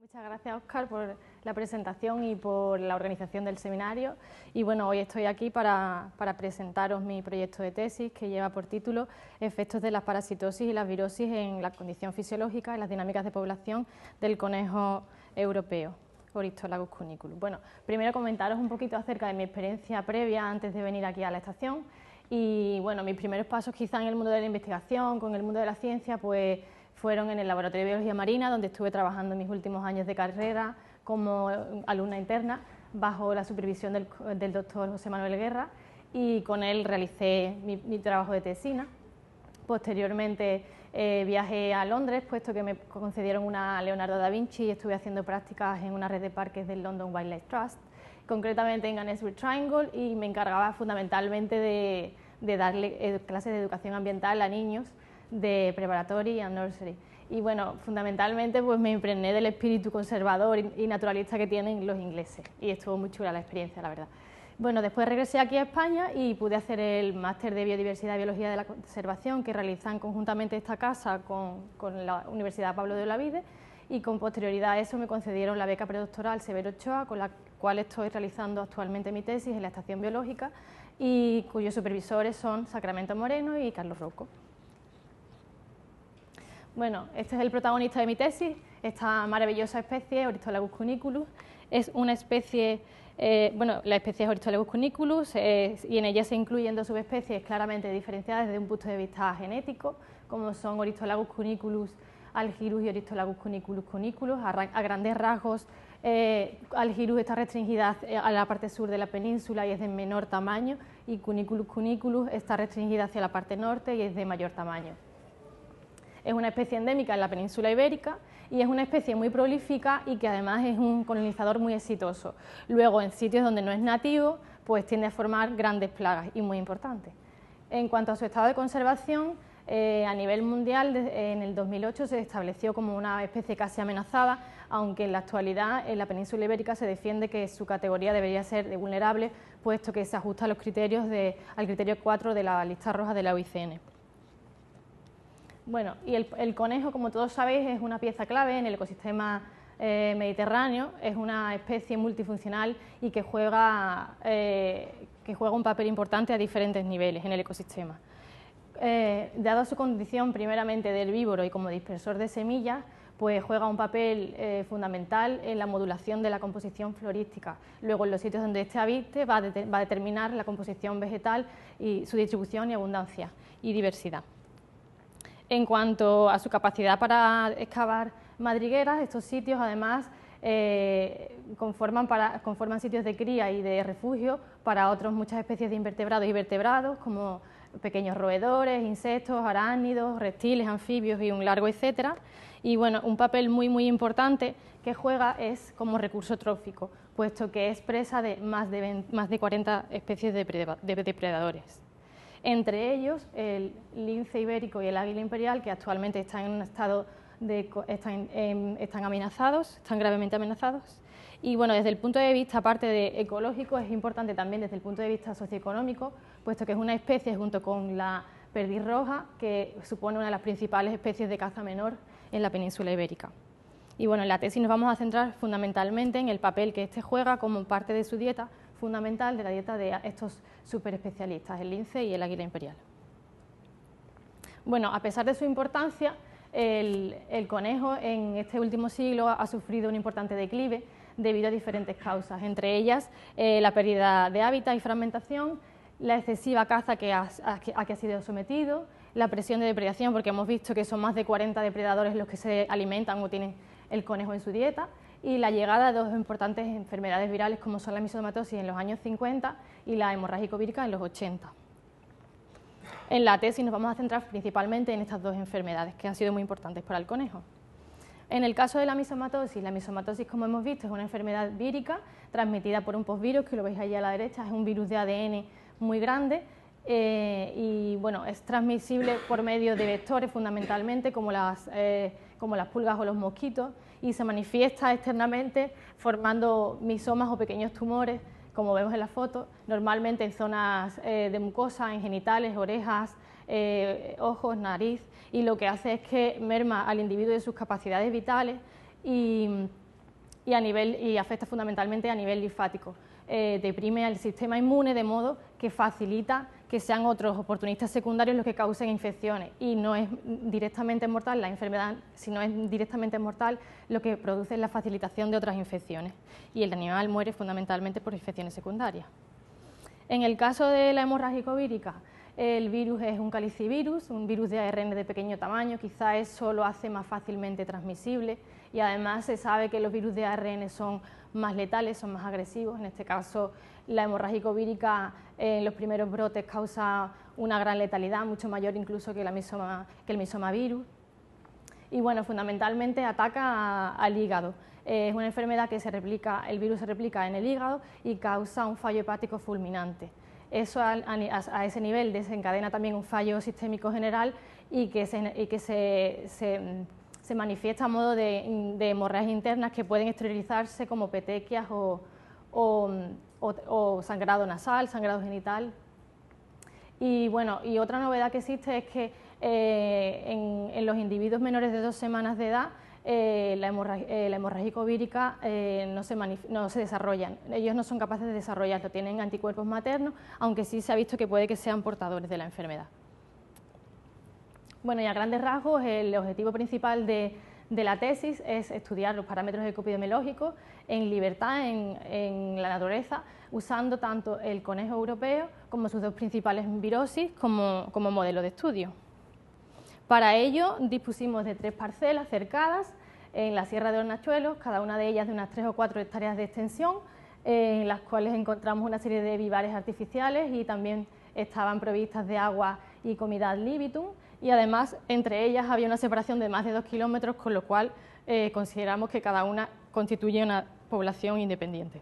Muchas gracias, Óscar, por la presentación y por la organización del seminario. Y bueno, hoy estoy aquí para presentaros mi proyecto de tesis que lleva por título Efectos de la parasitosis y la virosis en la condición fisiológica y las dinámicas de población del conejo europeo, Oristolagus cuniculus. Bueno, primero comentaros un poquito acerca de mi experiencia previa antes de venir aquí a la estación. Y bueno, mis primeros pasos quizá en el mundo de la investigación, con el mundo de la ciencia, pues fueron en el Laboratorio de Biología Marina, donde estuve trabajando en mis últimos años de carrera como alumna interna, bajo la supervisión del doctor José Manuel Guerra, y con él realicé mi trabajo de tesina. Posteriormente viajé a Londres, puesto que me concedieron una Leonardo da Vinci, y estuve haciendo prácticas en una red de parques del London Wildlife Trust, concretamente en Aylesbury Triangle, y me encargaba fundamentalmente de darle clases de educación ambiental a niños de preparatory y nursery. Y bueno, fundamentalmente pues me impregné del espíritu conservador y naturalista que tienen los ingleses, y estuvo muy chula la experiencia, la verdad. Bueno, después regresé aquí a España y pude hacer el máster de Biodiversidad y Biología de la Conservación que realizan conjuntamente esta casa con la Universidad Pablo de Olavide, y con posterioridad a eso me concedieron la beca predoctoral Severo Ochoa, con la cual estoy realizando actualmente mi tesis en la Estación Biológica, y cuyos supervisores son Sacramento Moreno y Carlos Rocco. Bueno, este es el protagonista de mi tesis, esta maravillosa especie, Oristolagus cuniculus. Es una especie, la especie es Oristolagus cuniculus y en ella se incluyen dos subespecies claramente diferenciadas desde un punto de vista genético, como son Oristolagus cuniculus algirus y Oristolagus cuniculus cuniculus. A grandes rasgos, algirus está restringida a la parte sur de la península y es de menor tamaño, y cuniculus cuniculus está restringida hacia la parte norte y es de mayor tamaño. Es una especie endémica en la península ibérica y es una especie muy prolífica y que además es un colonizador muy exitoso. Luego, en sitios donde no es nativo, pues tiende a formar grandes plagas y muy importantes. En cuanto a su estado de conservación, a nivel mundial, en el 2008 se estableció como una especie casi amenazada, aunque en la actualidad en la península ibérica se defiende que su categoría debería ser de vulnerable, puesto que se ajusta a los criterios al criterio 4 de la lista roja de la OICN. Bueno, y el conejo, como todos sabéis, es una pieza clave en el ecosistema mediterráneo. Es una especie multifuncional y que juega un papel importante a diferentes niveles en el ecosistema. Dado su condición primeramente de herbívoro y como dispersor de semillas, pues juega un papel fundamental en la modulación de la composición florística. Luego, en los sitios donde éste habite, va a determinar la composición vegetal y su distribución y abundancia y diversidad. En cuanto a su capacidad para excavar madrigueras, estos sitios además conforman sitios de cría y de refugio para muchas especies de invertebrados y vertebrados, como pequeños roedores, insectos, arácnidos, reptiles, anfibios y un largo etcétera. Y bueno, un papel muy importante que juega es como recurso trófico, puesto que es presa de más de 40 especies de depredadores. Entre ellos, el lince ibérico y el águila imperial, que actualmente están en un estado están amenazados, están gravemente amenazados. Y bueno, desde el punto de vista, aparte de ecológico, es importante también desde el punto de vista socioeconómico, puesto que es una especie, junto con la perdiz roja, que supone una de las principales especies de caza menor en la península ibérica. Y bueno, en la tesis nos vamos a centrar fundamentalmente en el papel que éste juega como parte de su dieta fundamental, de la dieta de estos superespecialistas, el lince y el águila imperial. Bueno, a pesar de su importancia, el conejo en este último siglo ha sufrido un importante declive debido a diferentes causas, entre ellas la pérdida de hábitat y fragmentación, la excesiva caza a que ha sido sometido, la presión de depredación, porque hemos visto que son más de 40 depredadores los que se alimentan o tienen el conejo en su dieta, y la llegada de dos importantes enfermedades virales como son la misomatosis en los años 50 y la hemorrágica vírica en los 80. En la tesis nos vamos a centrar principalmente en estas dos enfermedades que han sido muy importantes para el conejo. En el caso de la misomatosis, como hemos visto, es una enfermedad vírica transmitida por un posvirus, que lo veis allí a la derecha, es un virus de ADN muy grande y bueno, es transmisible por medio de vectores fundamentalmente como las pulgas o los mosquitos, y se manifiesta externamente formando misomas o pequeños tumores, como vemos en la foto, normalmente en zonas de mucosa, en genitales, orejas, ojos, nariz, y lo que hace es que merma al individuo de sus capacidades vitales y y afecta fundamentalmente a nivel linfático. Deprime al sistema inmune de modo que facilita que sean otros oportunistas secundarios los que causen infecciones, y no es directamente mortal la enfermedad, sino es directamente mortal lo que produce es la facilitación de otras infecciones, y el animal muere fundamentalmente por infecciones secundarias. En el caso de la hemorragia vírica, el virus es un calicivirus, un virus de ARN de pequeño tamaño, quizá eso lo hace más fácilmente transmisible, y además se sabe que los virus de ARN son más letales, son más agresivos. En este caso, la hemorragia vírica en los primeros brotes causa una gran letalidad, mucho mayor incluso que el misomavirus. Y bueno, fundamentalmente ataca al hígado. Es una enfermedad que el virus se replica en el hígado y causa un fallo hepático fulminante. Eso a ese nivel desencadena también un fallo sistémico general y que se manifiesta a modo de hemorragias internas que pueden exteriorizarse como petequias o sangrado nasal, sangrado genital. Y bueno, y otra novedad que existe es que en los individuos menores de 2 semanas de edad la hemorragia vírica no se desarrollan, ellos no son capaces de desarrollarlo, tienen anticuerpos maternos, aunque sí se ha visto que puede que sean portadores de la enfermedad. Bueno, y a grandes rasgos, el objetivo principal de la tesis es estudiar los parámetros epidemiológicos en libertad en la naturaleza, usando tanto el conejo europeo como sus 2 principales virosis como modelo de estudio. Para ello dispusimos de 3 parcelas cercadas en la Sierra de Hornachuelos, cada una de ellas de unas 3 o 4 hectáreas de extensión, en las cuales encontramos una serie de vivares artificiales y también estaban provistas de agua y comida ad libitum, y además entre ellas había una separación de más de 2 kilómetros, con lo cual consideramos que cada una constituye una población independiente.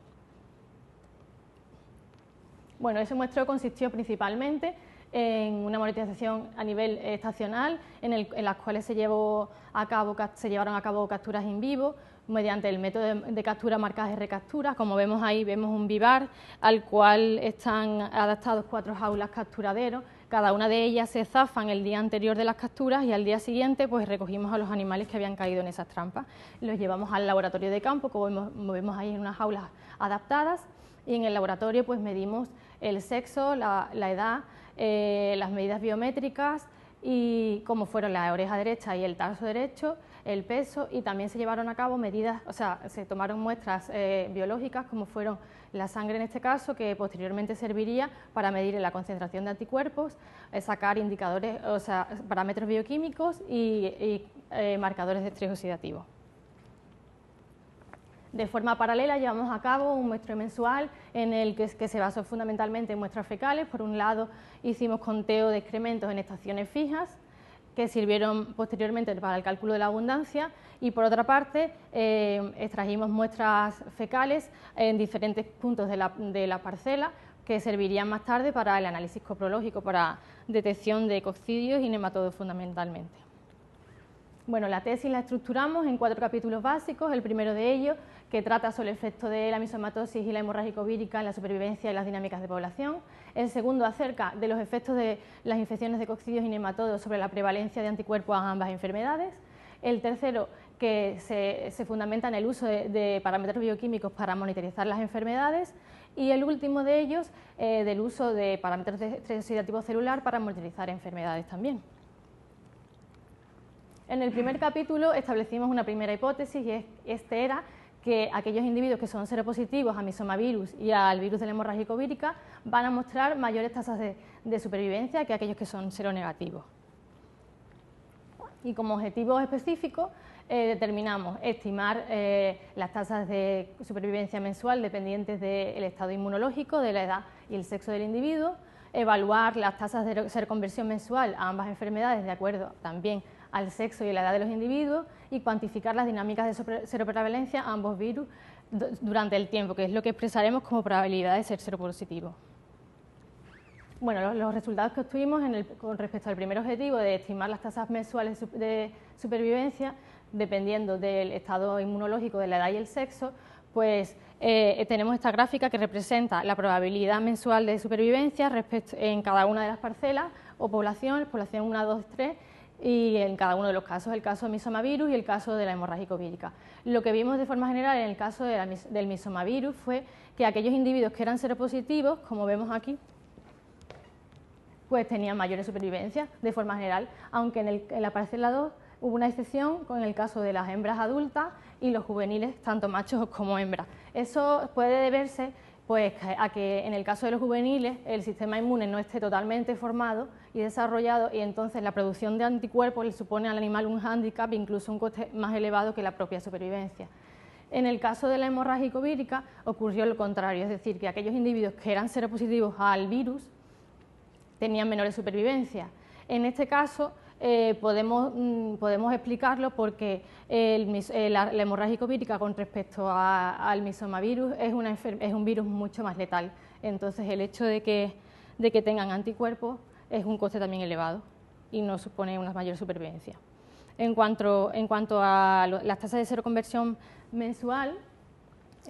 Bueno, ese muestreo consistió principalmente en una monitorización a nivel estacional, en las cuales se llevaron a cabo capturas in vivo mediante el método de captura marcaje y recaptura. Como vemos ahí, vemos un vivar al cual están adaptados 4 jaulas capturaderos. Cada una de ellas se zafan el día anterior de las capturas y al día siguiente pues recogimos a los animales que habían caído en esas trampas. Los llevamos al laboratorio de campo, como vemos ahí en unas jaulas adaptadas, y en el laboratorio pues medimos el sexo, la edad, las medidas biométricas y como fueron la oreja derecha y el tarso derecho, el peso, y también se llevaron a cabo medidas, o sea, se tomaron muestras biológicas como fueron la sangre en este caso, que posteriormente serviría para medir la concentración de anticuerpos, sacar indicadores, o sea, parámetros bioquímicos y marcadores de estrés oxidativo. De forma paralela llevamos a cabo un muestreo mensual en el que se basó fundamentalmente en muestras fecales. Por un lado hicimos conteo de excrementos en estaciones fijas que sirvieron posteriormente para el cálculo de la abundancia, y por otra parte extrajimos muestras fecales en diferentes puntos de la parcela que servirían más tarde para el análisis coprológico, para detección de coccidios y nematodos fundamentalmente. Bueno, la tesis la estructuramos en 4 capítulos básicos. El primero de ellos, que trata sobre el efecto de la misomatosis y la hemorragia vírica en la supervivencia y las dinámicas de población. El segundo, acerca de los efectos de las infecciones de coccidios y nematodos sobre la prevalencia de anticuerpos a ambas enfermedades. El tercero, que se fundamenta en el uso de parámetros bioquímicos para monitorizar las enfermedades. Y el último de ellos, del uso de parámetros de estrés oxidativo celular para monitorizar enfermedades también. En el primer capítulo establecimos una primera hipótesis, y este era que aquellos individuos que son seropositivos a misomavirus y al virus de la hemorragia vírica van a mostrar mayores tasas de supervivencia que aquellos que son seronegativos. Y como objetivo específico determinamos estimar las tasas de supervivencia mensual dependientes del estado inmunológico, de la edad y el sexo del individuo, evaluar las tasas de seroconversión mensual a ambas enfermedades de acuerdo también al sexo y a la edad de los individuos, y cuantificar las dinámicas de seroprevalencia a ambos virus durante el tiempo, que es lo que expresaremos como probabilidad de ser seropositivo. Bueno, los resultados que obtuvimos con respecto al primer objetivo de estimar las tasas mensuales de supervivencia dependiendo del estado inmunológico, de la edad y el sexo, pues tenemos esta gráfica que representa la probabilidad mensual de supervivencia en cada una de las parcelas o poblaciones, población 1, 2, 3, y en cada uno de los casos, el caso del misomavirus y el caso de la hemorrágica vírica. Lo que vimos de forma general en el caso del misomavirus fue que aquellos individuos que eran seropositivos, como vemos aquí, pues tenían mayores supervivencias de forma general, aunque en la parcela 2 hubo una excepción con el caso de las hembras adultas y los juveniles, tanto machos como hembras. Eso puede deberse pues, a que en el caso de los juveniles el sistema inmune no esté totalmente formado y desarrollado, y entonces la producción de anticuerpos le supone al animal un hándicap, incluso un coste más elevado que la propia supervivencia. En el caso de la hemorrágica vírica ocurrió lo contrario, es decir, que aquellos individuos que eran seropositivos al virus tenían menores supervivencias. En este caso podemos explicarlo porque la hemorrágica vírica con respecto al misomavirus es un virus mucho más letal. Entonces el hecho de que tengan anticuerpos es un coste también elevado y no supone una mayor supervivencia. En cuanto a las tasas de seroconversión mensual,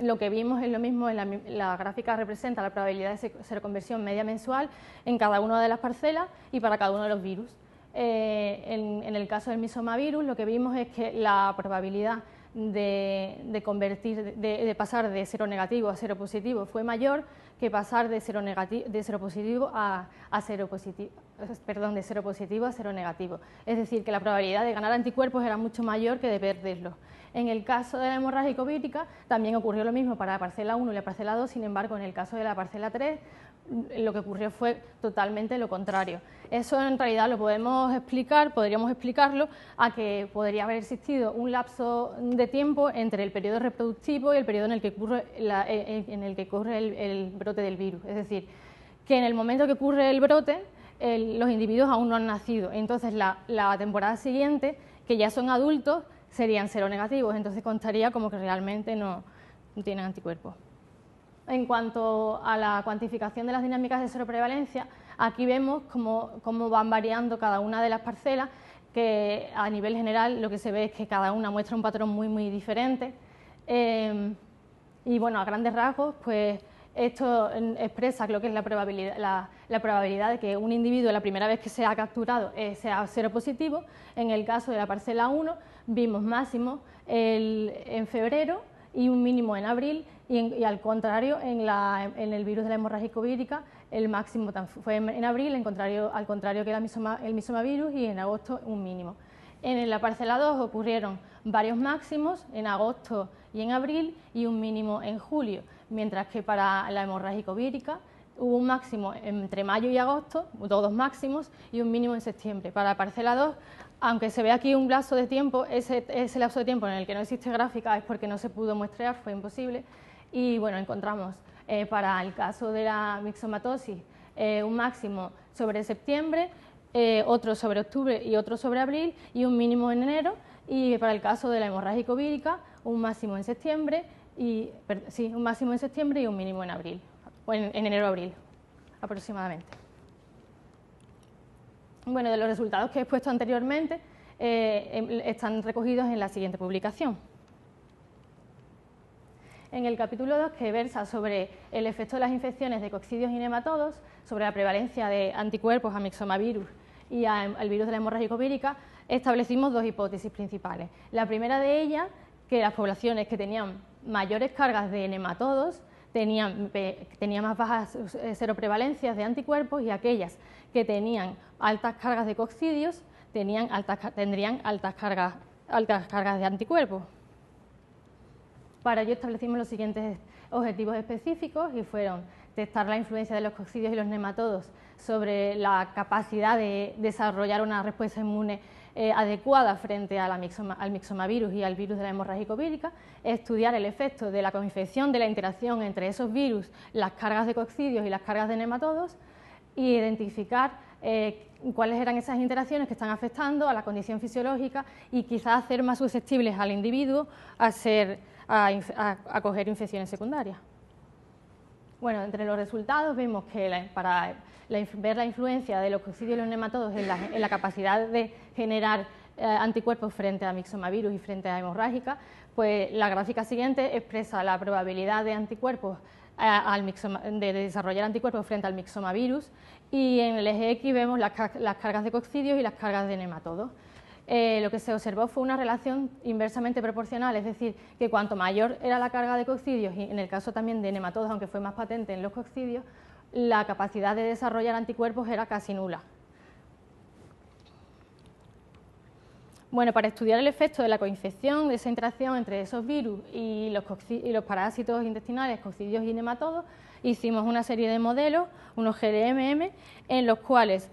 lo que vimos es lo mismo, la gráfica representa la probabilidad de seroconversión media mensual en cada una de las parcelas y para cada uno de los virus. En el caso del misomavirus, lo que vimos es que la probabilidad de pasar de seronegativo a seropositivo fue mayor que pasar de seropositivo a seronegativo. Es decir, que la probabilidad de ganar anticuerpos era mucho mayor que de perderlos. En el caso de la hemorrágica vírica también ocurrió lo mismo para la parcela 1 y la parcela 2, sin embargo, en el caso de la parcela 3 lo que ocurrió fue totalmente lo contrario. Eso en realidad podríamos explicarlo a que podría haber existido un lapso de tiempo entre el periodo reproductivo y el periodo en el que ocurre el brote del virus. Es decir, que en el momento que ocurre el brote, los individuos aún no han nacido. Entonces, la temporada siguiente, que ya son adultos, serían seronegativos. Entonces, contaría como que realmente no tienen anticuerpos. En cuanto a la cuantificación de las dinámicas de seroprevalencia, aquí vemos cómo van variando cada una de las parcelas, que a nivel general lo que se ve es que cada una muestra un patrón muy diferente. Y bueno, a grandes rasgos, pues esto expresa lo que es la probabilidad de que un individuo la primera vez que sea capturado sea seropositivo. En el caso de la parcela 1 vimos máximo en febrero y un mínimo en abril, y al contrario en el virus de la hemorrágica vírica el máximo fue en abril, al contrario que el misomavirus, y en agosto un mínimo. En la parcela 2 ocurrieron varios máximos en agosto y en abril y un mínimo en julio, mientras que para la hemorrágica vírica hubo un máximo entre mayo y agosto, todos máximos, y un mínimo en septiembre. Para la parcela 2, aunque se ve aquí un lapso de tiempo, ese lapso de tiempo en el que no existe gráfica es porque no se pudo muestrear, fue imposible. Y bueno, encontramos para el caso de la mixomatosis un máximo sobre septiembre, otro sobre octubre y otro sobre abril, y un mínimo en enero. Y para el caso de la hemorrágica vírica, un máximo en septiembre y un mínimo en abril, o en enero-abril aproximadamente. Bueno, de los resultados que he expuesto anteriormente están recogidos en la siguiente publicación. En el capítulo 2, que versa sobre el efecto de las infecciones de coccidios y nematodos, sobre la prevalencia de anticuerpos a mixomavirus y al virus de la hemorrágica vírica, establecimos dos hipótesis principales. La primera de ellas, que las poblaciones que tenían mayores cargas de nematodos tenían más bajas seroprevalencias de anticuerpos, y aquellas que tenían altas cargas de coccidios tendrían altas cargas de anticuerpos. Para ello establecimos los siguientes objetivos específicos, y fueron testar la influencia de los coccidios y los nematodos sobre la capacidad de desarrollar una respuesta inmune adecuada frente al mixomavirus y al virus de la hemorrágica vírica, estudiar el efecto de la coinfección, de la interacción entre esos virus, las cargas de coccidios y las cargas de nematodos, y identificar cuáles eran esas interacciones que están afectando a la condición fisiológica y quizás hacer más susceptibles al individuo a coger infecciones secundarias. Bueno, entre los resultados vemos que para ver la influencia de los coccidios y los nematodos en la capacidad de generar anticuerpos frente a mixomavirus y frente a hemorrágica, pues la gráfica siguiente expresa la probabilidad de anticuerpos de desarrollar anticuerpos frente al mixomavirus, y en el eje X vemos las cargas de coccidios y las cargas de nematodos. Lo que se observó fue una relación inversamente proporcional, es decir, que cuanto mayor era la carga de coccidios, y en el caso también de nematodos, aunque fue más patente en los coccidios, la capacidad de desarrollar anticuerpos era casi nula. Bueno, para estudiar el efecto de la coinfección, de esa interacción entre esos virus y los parásitos intestinales, coccidios y nematodos, hicimos una serie de modelos, unos GDMM, en los cuales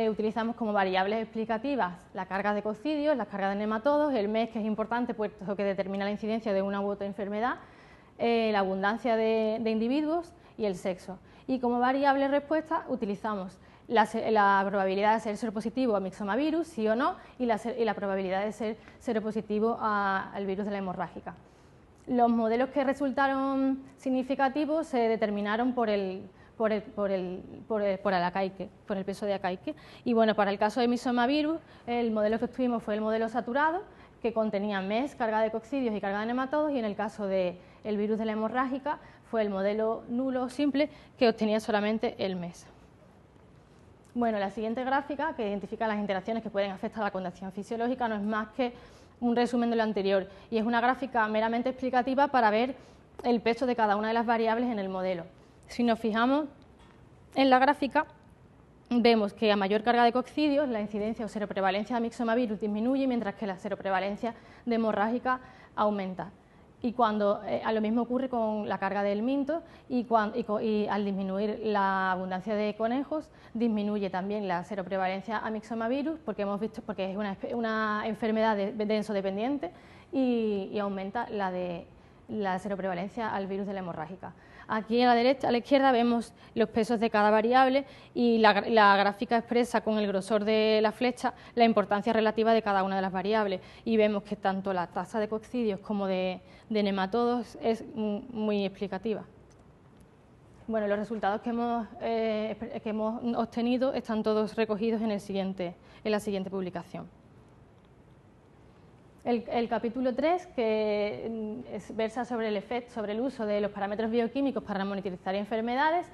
utilizamos como variables explicativas la carga de coccidios, la carga de nematodos, el mes, que es importante puesto que determina la incidencia de una u otra enfermedad, la abundancia de individuos y el sexo. Y como variable respuesta utilizamos la probabilidad de ser seropositivo a mixomavirus, sí o no, y la probabilidad de ser seropositivo al virus de la hemorrágica. Los modelos que resultaron significativos se determinaron por el peso de Akaike. Y bueno, para el caso de mixomavirus, el modelo que obtuvimos fue el modelo saturado, que contenía MES, carga de coccidios y carga de nematodos, y en el caso del virus de la hemorrágica fue el modelo nulo simple, que obtenía solamente el MES. Bueno, la siguiente gráfica, que identifica las interacciones que pueden afectar a la condición fisiológica, no es más que un resumen de lo anterior, y es una gráfica meramente explicativa para ver el peso de cada una de las variables en el modelo. Si nos fijamos en la gráfica, vemos que a mayor carga de coccidios, la incidencia o seroprevalencia de mixomavirus disminuye, mientras que la seroprevalencia de hemorrágica aumenta. Y a lo mismo ocurre con la carga del minto, y al disminuir la abundancia de conejos, disminuye también la seroprevalencia a mixomavirus, porque hemos visto, porque es una enfermedad densodependiente, y aumenta la seroprevalencia al virus de la hemorrágica. Aquí a la izquierda vemos los pesos de cada variable, y la gráfica expresa con el grosor de la flecha la importancia relativa de cada una de las variables, y vemos que tanto la tasa de coccidios como de nematodos es muy explicativa. Bueno, los resultados que hemos obtenido están todos recogidos en la siguiente publicación. El capítulo 3, que versa sobre el uso de los parámetros bioquímicos para monitorizar enfermedades,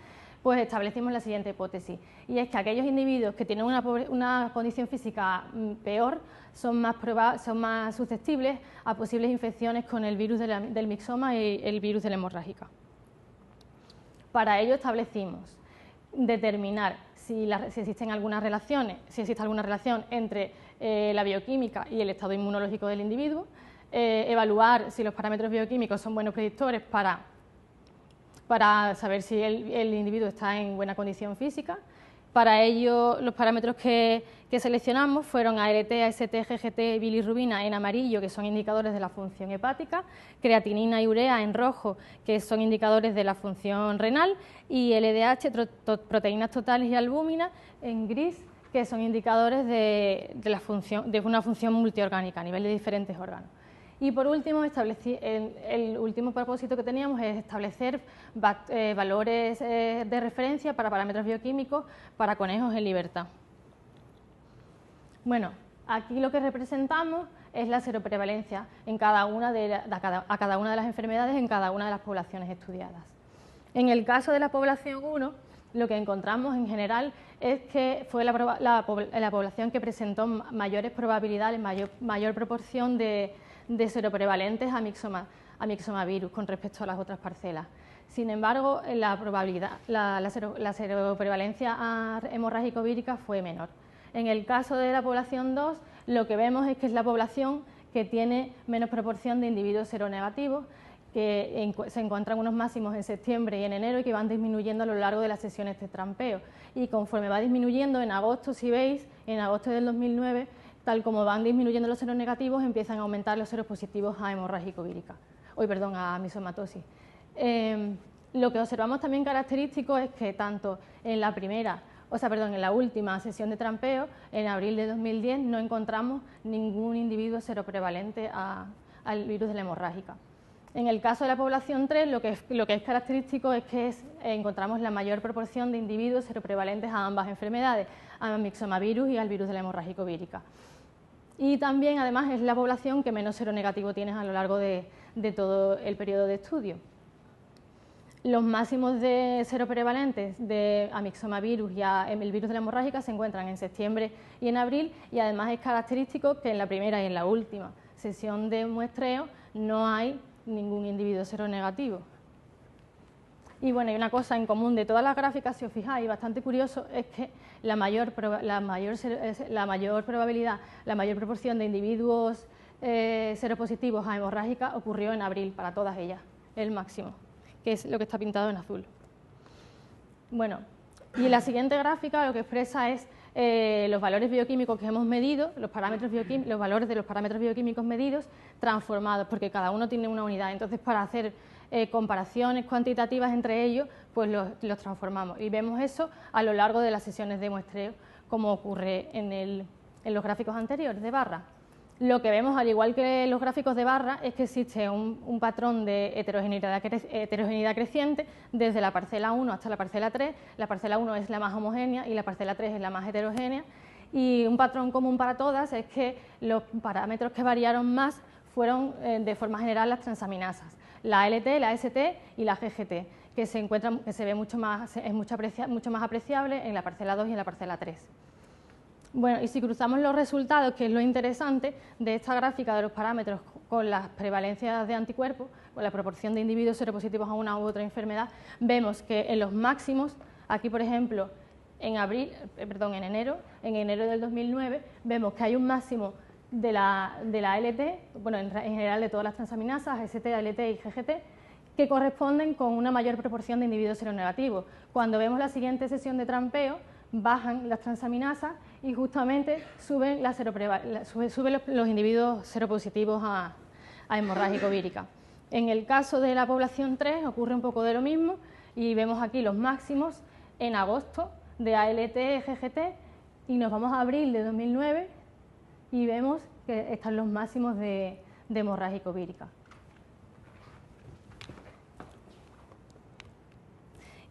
pues establecimos la siguiente hipótesis, y es que aquellos individuos que tienen una condición física peor son más susceptibles a posibles infecciones con el virus del mixoma y el virus de la hemorrágica. Para ello establecimos determinar si existe alguna relación entre la bioquímica y el estado inmunológico del individuo, evaluar si los parámetros bioquímicos son buenos predictores para saber si el individuo está en buena condición física. Para ello, los parámetros que seleccionamos fueron ALT, AST, GGT, bilirrubina en amarillo, que son indicadores de la función hepática, creatinina y urea en rojo, que son indicadores de la función renal, y LDH, proteínas totales y albúmina en gris, que son indicadores de una función multiorgánica a nivel de diferentes órganos. Y por último, el último propósito que teníamos es establecer valores de referencia para parámetros bioquímicos para conejos en libertad. Bueno, aquí lo que representamos es la seroprevalencia a cada una de las enfermedades en cada una de las poblaciones estudiadas. En el caso de la población 1, lo que encontramos en general es que fue la población que presentó mayores probabilidades, mayor proporción de seroprevalentes a mixomavirus con respecto a las otras parcelas. Sin embargo, la seroprevalencia hemorrágico-vírica fue menor. En el caso de la población 2, lo que vemos es que es la población que tiene menos proporción de individuos seronegativos, que se encuentran unos máximos en septiembre y en enero y que van disminuyendo a lo largo de las sesiones de trampeo. Y conforme va disminuyendo, en agosto, si veis, en agosto del 2009, tal como van disminuyendo los seronegativos, empiezan a aumentar los seropositivos a hemorrágico-vírica, a mixomatosis. Lo que observamos también característico es que tanto en la última sesión de trampeo, en abril de 2010, no encontramos ningún individuo seroprevalente al virus de la hemorrágica. En el caso de la población 3, lo que es característico es que encontramos la mayor proporción de individuos seroprevalentes a ambas enfermedades, al mixomavirus y al virus de la hemorrágico-vírica. Y también, además, es la población que menos seronegativo tiene a lo largo de todo el periodo de estudio. Los máximos de seroprevalentes de amixomavirus y el virus de la hemorrágica se encuentran en septiembre y en abril, y además es característico que en la primera y en la última sesión de muestreo no hay ningún individuo seronegativo. Y bueno, hay una cosa en común de todas las gráficas, si os fijáis, bastante curioso, es que la mayor probabilidad, la mayor proporción de individuos seropositivos a hemorrágica ocurrió en abril para todas ellas, el máximo, que es lo que está pintado en azul. Bueno, y la siguiente gráfica lo que expresa es los valores bioquímicos que hemos medido, los valores de los parámetros bioquímicos medidos transformados, porque cada uno tiene una unidad. Entonces, para hacer comparaciones cuantitativas entre ellos, pues los transformamos. Y vemos eso a lo largo de las sesiones de muestreo, como ocurre en los gráficos anteriores de barra. Lo que vemos, al igual que los gráficos de barra, es que existe un patrón de heterogeneidad creciente desde la parcela 1 hasta la parcela 3. La parcela 1 es la más homogénea y la parcela 3 es la más heterogénea. Y un patrón común para todas es que los parámetros que variaron más fueron, de forma general, las transaminasas, la ALT, la ST y la GGT, que se ve mucho más apreciable en la parcela 2 y en la parcela 3. Bueno, y si cruzamos los resultados, que es lo interesante de esta gráfica de los parámetros con las prevalencias de anticuerpos, con la proporción de individuos seropositivos a una u otra enfermedad, vemos que en los máximos, aquí por ejemplo, en enero del 2009, vemos que hay un máximo de la ALT, bueno, en general de todas las transaminasas, ST, ALT y GGT, que corresponden con una mayor proporción de individuos seronegativos. Cuando vemos la siguiente sesión de trampeo, bajan las transaminasas y justamente suben los individuos seropositivos a hemorrágico vírica. En el caso de la población 3 ocurre un poco de lo mismo y vemos aquí los máximos en agosto de ALT, GGT, y nos vamos a abril de 2009 y vemos que están los máximos de hemorrágico vírica.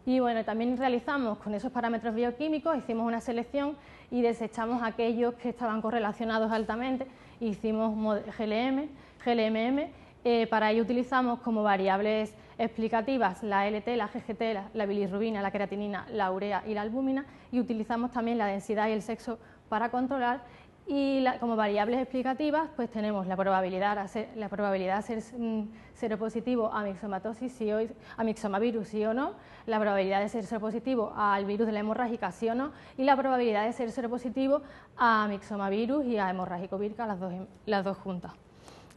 Y bueno, también realizamos con esos parámetros bioquímicos, hicimos una selección y desechamos aquellos que estaban correlacionados altamente, hicimos GLMM, para ello utilizamos como variables explicativas la ALT, la GGT, la bilirrubina, la creatinina, la urea y la albúmina, y utilizamos también la densidad y el sexo para controlar. Y como variables explicativas, pues tenemos la probabilidad de ser seropositivo a mixomatosis, a mixomavirus, sí o no, la probabilidad de ser seropositivo al virus de la hemorrágica, sí o no, y la probabilidad de ser seropositivo a mixomavirus y a hemorrágico vírica, las dos juntas.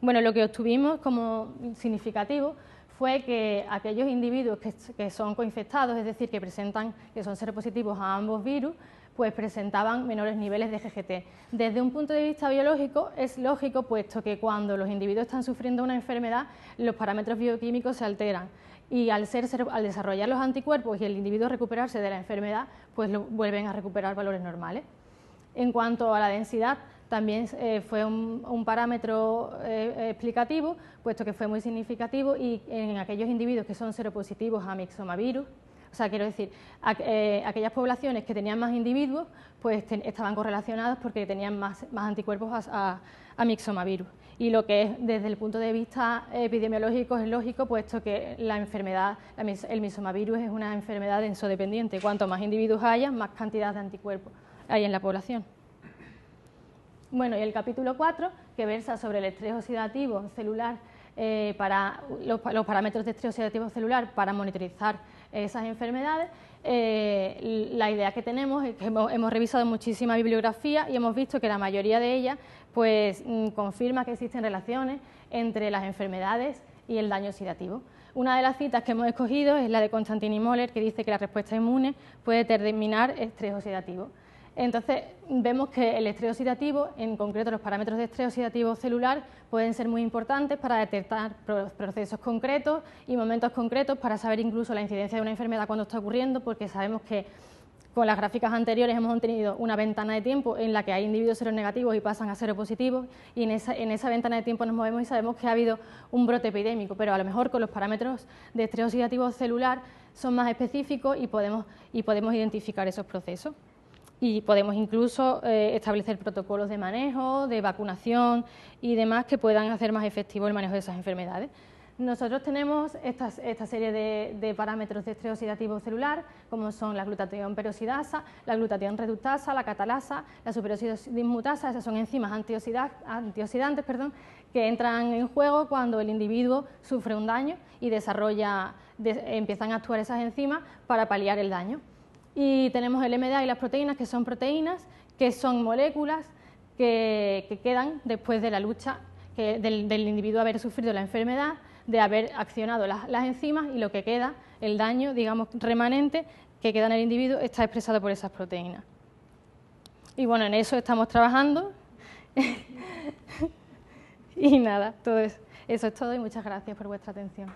Bueno, lo que obtuvimos como significativo fue que aquellos individuos que son coinfectados, es decir, que son seropositivos a ambos virus, pues presentaban menores niveles de GGT. Desde un punto de vista biológico es lógico, puesto que cuando los individuos están sufriendo una enfermedad, los parámetros bioquímicos se alteran y al desarrollar los anticuerpos y el individuo recuperarse de la enfermedad, pues vuelven a recuperar valores normales. En cuanto a la densidad, también fue un parámetro explicativo, puesto que fue muy significativo y en aquellos individuos que son seropositivos a mixomavirus, o sea, quiero decir, aquellas poblaciones que tenían más individuos, pues estaban correlacionadas porque tenían más anticuerpos a mixomavirus. Y lo que es desde el punto de vista epidemiológico es lógico, puesto que la enfermedad, el mixomavirus es una enfermedad densodependiente. Cuanto más individuos haya, más cantidad de anticuerpos hay en la población. Bueno, y el capítulo 4, que versa sobre el estrés oxidativo celular, para los parámetros de estrés oxidativo celular para monitorizar esas enfermedades. La idea que tenemos es que hemos revisado muchísima bibliografía y hemos visto que la mayoría de ellas pues, confirma que existen relaciones entre las enfermedades y el daño oxidativo. Una de las citas que hemos escogido es la de Constantini y Moller, que dice que la respuesta inmune puede determinar estrés oxidativo. Entonces, vemos que el estrés oxidativo, en concreto los parámetros de estrés oxidativo celular, pueden ser muy importantes para detectar procesos concretos y momentos concretos, para saber incluso la incidencia de una enfermedad cuando está ocurriendo, porque sabemos que con las gráficas anteriores hemos tenido una ventana de tiempo en la que hay individuos seronegativos y pasan a seropositivos, y en esa ventana de tiempo nos movemos y sabemos que ha habido un brote epidémico, pero a lo mejor con los parámetros de estrés oxidativo celular son más específicos y podemos identificar esos procesos. Y podemos incluso establecer protocolos de manejo, de vacunación y demás que puedan hacer más efectivo el manejo de esas enfermedades. Nosotros tenemos esta serie de parámetros de estrés oxidativo celular, como son la glutatión peroxidasa, la glutatión reductasa, la catalasa, la superóxido dismutasa. Esas son enzimas antioxidantes, que entran en juego cuando el individuo sufre un daño y empiezan a actuar esas enzimas para paliar el daño. Y tenemos el MDA y las proteínas, que son moléculas que quedan después de la lucha del individuo haber sufrido la enfermedad, de haber accionado las enzimas, y lo que queda, el daño, digamos, remanente que queda en el individuo, está expresado por esas proteínas. Y bueno, en eso estamos trabajando. Y nada, eso es todo, y muchas gracias por vuestra atención.